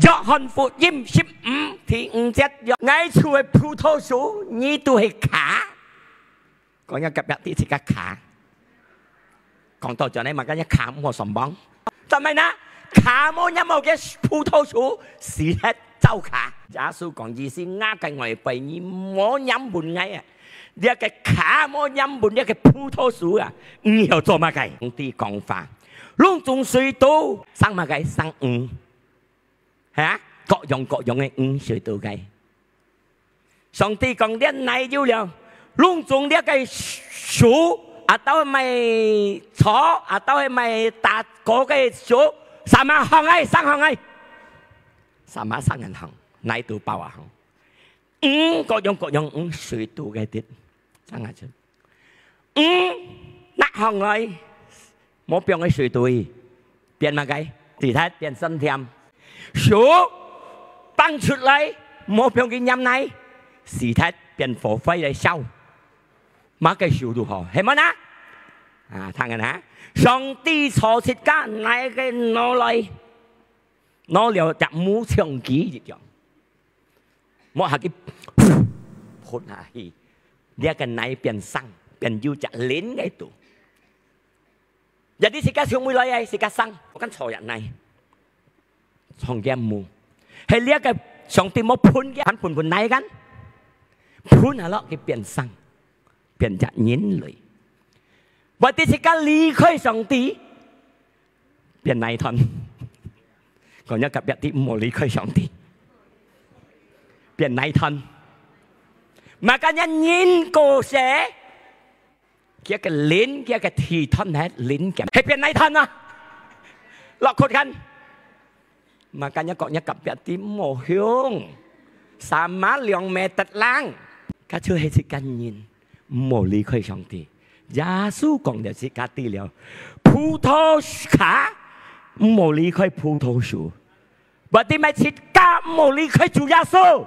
約翰福音15第5節，愛樹嘅葡萄樹，呢度係卡。講一夾一啲係個卡。講到咗你問緊一卡冇什麼，就係呢卡冇任何嘅葡萄樹是係走卡。耶穌講意思啱嘅外幣，你冇飲滿嘅啊！呢個卡冇飲滿呢個葡萄樹啊，你要做乜嘅？啲講法，窿中水道生乜嘅生嚇，各樣嘅水道嘅。上帝講啲奶要了，窿中呢個樹啊，都係咪草啊，都係咪搭嗰個樹，三萬行嘅，三行嘅，三萬三人行。奶到爆啊！各樣水道嘅啲，真係真。นัก行嚟，冇變嘅水道，變乜嘅？地睇變新添。樹蹦出嚟，冇變嘅飲奶，時睇變火輝嚟燒。乜嘅樹都好，係咪啊？啊，睇緊嚇！上帝所設計奶嘅攞嚟，攞了就冇長期一樣。mỗi hai cái hôn hạ hi, dia cái này biến sang, biến yêu chặt lên cái tụ. Jadi sika siung mulai ai sika sang, kan soyak này, song game mu. Hay dia cái song tim mau phun cái, phun này kan, phun hả lo cái biến sang, biến chặt nhến lưỡi. Và tí sika ly khơi song tí, biến này thon. Còn nhớ cặp biệt tí mua ly khơi song tí. Biến này thân mà cả nhà nhìn cô sẽ kia cái lín kia cái thì thân hết lín kèm hay biến này thân à lọ khôn khăn mà cả nhà có nhà cặp biệt tím mồ hương sa má liang mẹ tật lang cả chưa hay gì cả nhìn mồ lý khơi xong thì giá su còn được gì cả tí liệu phù thô khá mồ lý khơi phù thô su và tí mày xịt cả mồ lý khơi chủ giá su